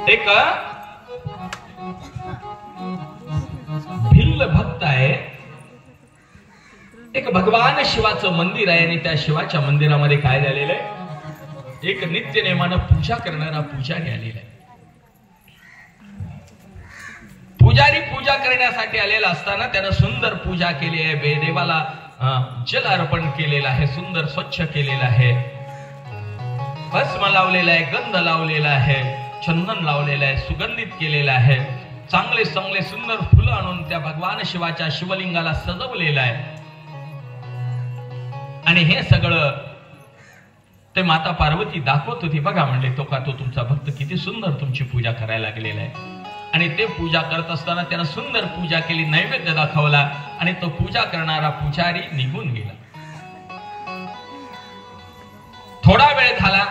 एक भिल्ल भक्त आहे, एक भगवान शिवाचं मंदिर आहे आणि त्या शिवाच्या मंदिरामध्ये काय झालेलं आहे, एक नित्य नेमानं पूजा करणारा पुजारी आलेला आहे. पुजारी पूजा करण्यासाठी आलेला असताना त्यानं सुंदर पूजा केली आहे, देवाला जल अर्पण केलेलं आहे, सुंदर स्वच्छ केलेलं आहे, भस्म लावलेला आहे, गंध लावलेला आहे, चंदन लावलेलं आहे, सुगंधित केलेलं आहे, चांगले चांगले सुंदर फुलं आणून त्या भगवान शिवाच्या शिवलिंगाला सजवलेलं आहे. आणि हे सगळं ते माता पार्वती दाखवत होती. बघा म्हणले, तो तुमचा भक्त किती सुंदर तुमची पूजा करायला लागलेला आहे. आणि ते पूजा करत असताना त्यानं सुंदर पूजा केली, नैवेद्य दाखवला आणि तो पूजा करणारा पुजारी निघून गेला. थोडा वेळ झाला,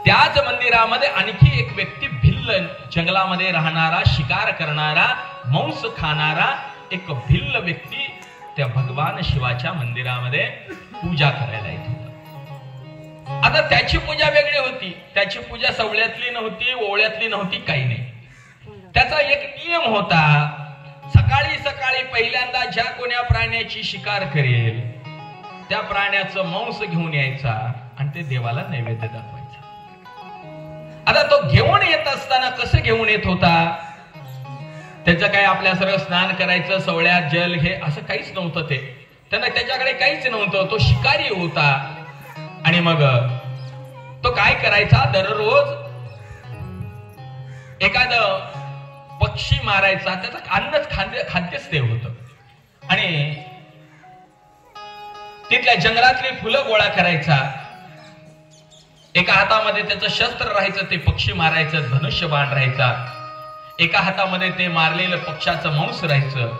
त्याच मंदिरामध्ये आणखी एक व्यक्ती, भिल्ल जंगलामध्ये राहणारा, शिकार करणारा, मांस खाणारा एक भिल्ल व्यक्ती त्या भगवान शिवाच्या मंदिरामध्ये पूजा करायला येत होता. आता त्याची पूजा वेगळी होती. त्याची पूजा सवळ्यातली नव्हती, ओवळ्यातली नव्हती, काही नाही. त्याचा एक नियम होता, सकाळी सकाळी पहिल्यांदा ज्या कोण्या प्राण्याची शिकार करेल त्या प्राण्याचं मांस घेऊन यायचा आणि ते देवाला नैवेद्य दाखवायचा. आता तो घेऊन येत असताना कसं घेऊन येत होता, त्याचं काय आपल्या सर्व स्नान करायचं, सवळ्यात जल हे असं काहीच नव्हतं. ते त्यांना त्याच्याकडे काहीच नव्हतं. तो शिकारी होता. आणि मग तो काय करायचा, दररोज एखादं पक्षी मारायचा, त्याचं अन्नच खाद्यच ते होतं. आणि तिथल्या जंगलातली फुलं गोळा करायचा, एका हातामध्ये त्याचं शस्त्र राहायचं, ते पक्षी मारायचं, धनुष्यबाण राहायचा, एका हातामध्ये ते मारलेलं पक्षाचं मांस राहायचं.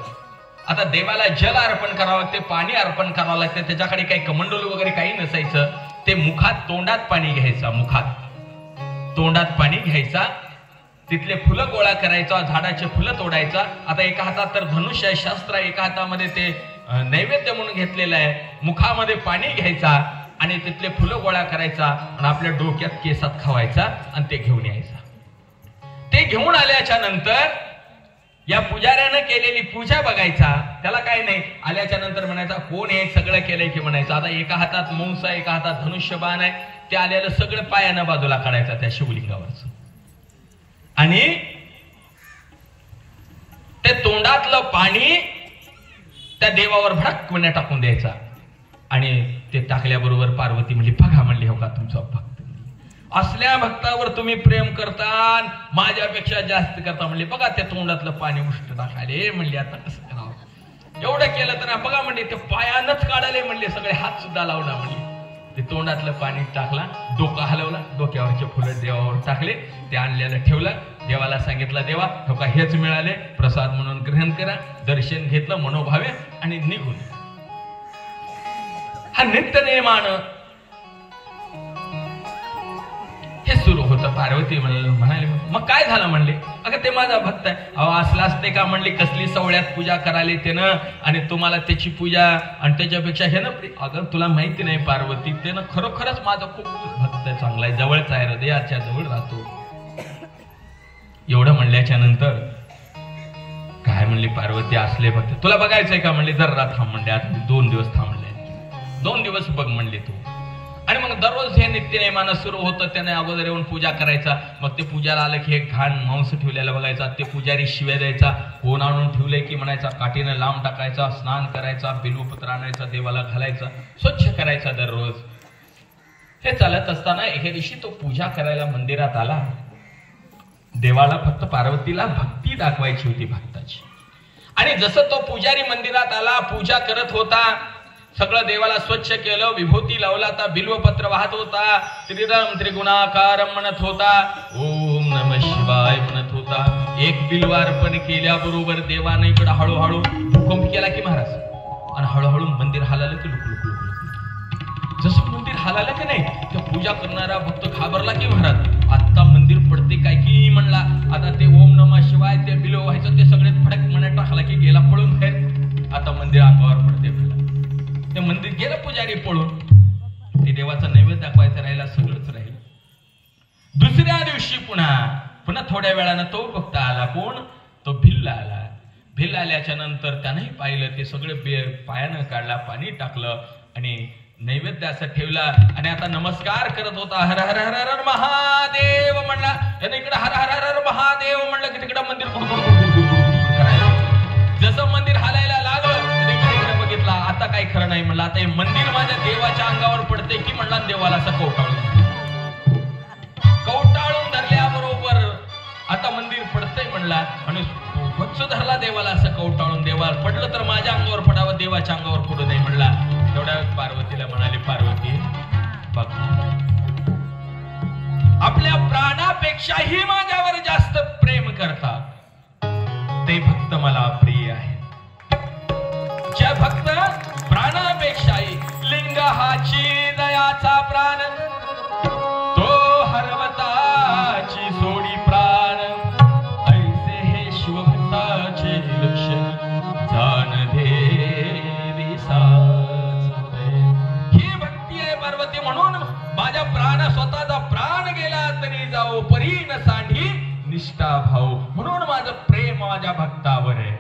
आता देवाला जल अर्पण करावं लागते, पाणी अर्पण करावं लागते. त्याच्याकडे काही कमंडल वगैरे काही नसायचं. ते मुखात, तोंडात पाणी घ्यायचा, मुखात तोंडात पाणी घ्यायचा, तिथले फुलं गोळा करायचा, झाडाचे फुलं तोडायचा. आता एका हातात तर धनुष्य आहे, शस्त्र आहे, एका हातामध्ये ते नैवेद्य म्हणून घेतलेलं आहे, मुखामध्ये पाणी घ्यायचा आणि तिथले फुलं गोळा करायचा आणि आपल्या डोक्यात केसात खवायचा आणि ते घेऊन यायचा. ते घेऊन आल्याच्या नंतर या पुजाऱ्यानं केलेली पूजा बघायचा. त्याला काय नाही, आल्याच्या नंतर म्हणायचा, कोण हे सगळं केलंय की म्हणायचं. आता एका हातात मांस आहे, एका हातात धनुष्यबाण आहे, ते आलेलं सगळं पायानं बाजूला काढायचा त्या शिवलिंगावरच आणि ते तोंडातलं पाणी त्या देवावर भडकपणे टाकून द्यायचा. आणि ते टाकल्याबरोबर पार्वती म्हणली, बघा म्हणली, हो का तुमचा भक्त, असल्या भक्तावर तुम्ही प्रेम करता, माझ्यापेक्षा जास्त करता म्हणले. बघा त्या तोंडातलं पाणी उष्ट टाकायले म्हणले, आता कसं करावं, एवढं केलं तर बघा म्हणले, ते पायानच काढाले म्हणले, सगळे हात सुद्धा लावला म्हणले. ते तोंडातलं पाणी टाकला, डोकं हलवला, डोक्यावरचे फुलं देवावर टाकले, ते आणलेलं ठेवलं, देवाला सांगितलं, देवा हो का हेच मिळाले, प्रसाद म्हणून ग्रहण करा. दर्शन घेतलं मनोभावे आणि निघून. हा नित्य नेमानं हे सुरू होतं. पार्वती म्हणाले, मग काय झालं म्हणले, अगं ते माझा भक्त आहे. अहो असला असते का म्हणले, कसली सवळ्यात पूजा करायला त्यानं आणि तुम्हाला त्याची पूजा आणि त्याच्यापेक्षा हे ना, अगं तुला माहिती नाही पार्वती, त्यानं खरोखरच माझा खूप भक्त चांगला आहे, जवळचा आहे, हृदयाच्या जवळ राहतो. एवढं म्हणल्याच्या नंतर काय म्हणली पार्वती, असले भक्त तुला बघायचंय का म्हणले, जरा थांब म्हणले, आता 2 दिवस थांबले, 2 दिवस बघ म्हणले तू. आणि मग दररोज हे नित्य नेमानं सुरू होतं. त्याने अगोदर येऊन पूजा करायचा, मग ते पूजाला आलं की हे घाण मांस ठेवलेलं बघायचा, ते पुजारी शिव्या द्यायचा, कोण आणून ठेवलंय की म्हणायचा, काठीनं लांब टाकायचा, स्नान करायचा, बिल्वपत्र आणायचा, देवाला घालायचा, स्वच्छ करायचा दररोज. हे चालत असताना एके दिवशी तो पूजा करायला मंदिरात आला. देवाला फक्त पार्वतीला भक्ती दाखवायची होती भक्ताची. आणि जसं तो पुजारी मंदिरात आला, पूजा करत होता, सगळं देवाला स्वच्छ केलं, विभूती लावला, आता बिल्वपत्र वाहत होता, त्रिरम त्रिगुणाकारम म्हणत होता, ओम नमः शिवाय म्हणत होता. एक बिल्व अर्पण केल्याबरोबर देवाने इकडे हळूहळू भूकंप केला की महाराज, आणि हळूहळू मंदिर हालालं की लुक लुक लुक लुक. जसं मंदिर हालालं की नाही, तर पूजा करणारा भक्त घाबरला की महाराज आता मंदिर पडते काय की म्हणला. आता ते ओम नमः शिवाय ते बिल्व व्हायचं, ते सगळे फडक म्हणत टाकला की गेला पळून बाहेर. आता मंदिर अंगावर पडते, ते मंदिर गेलं पुजारी पळून. ते देवाचा नैवेद्य दाखवायचं राहिला, सगळंच राहिलं. पुन्हा थोड्या वेळानं तो भक्त आला. कोण? तो भिल्ल आला. भिल्ल आल्याच्या नंतर त्यानंही पाहिलं, ते सगळे पायानं काढला, पाणी टाकलं आणि नैवेद्य असं ठेवला आणि आता नमस्कार करत होता. हर हर हर हर महादेव म्हणला. त्याने इकडे हर हर हर महादेव म्हणलं की तिकडं मंदिर करायचं. जसं मंदिर हालायला लागलं इकडे बघितला, आता काही खरं नाही म्हणलं. आता हे मंदिर माझ्या देवाच्या अंगावर पडते की म्हणला, देवाला असं कवटाळून धरल्याबरोबर आता मंदिर पडतंय म्हणला आणि वत्स धरला देवाला असं कवटाळून. देवाला पडलं तर माझ्या अंगावर पडावं, देवाच्या अंगावर पडू नये म्हणला. तेवढ्या पार्वतीला म्हणाली, पार्वती बघ, आपल्या प्राणापेक्षाही माझ्यावर जास्त प्रेम करतात ते भक्त मला प्रिय आहे. ज्या भक्त प्राणापेक्षाही लिंग हाची दयाचा प्राण, तो हरवताची सोडी प्राण, ऐसे हे शिवभक्ताचे लक्षण जाण देवी साचते. ही भक्ती आहे पार्वती. म्हणून माझ्या स्वतःचा प्राण गेला तरी जाओ, परी न सांडी निष्ठा भाऊ. म्हणून माझं प्रेम माझ्या भक्तावर आहे.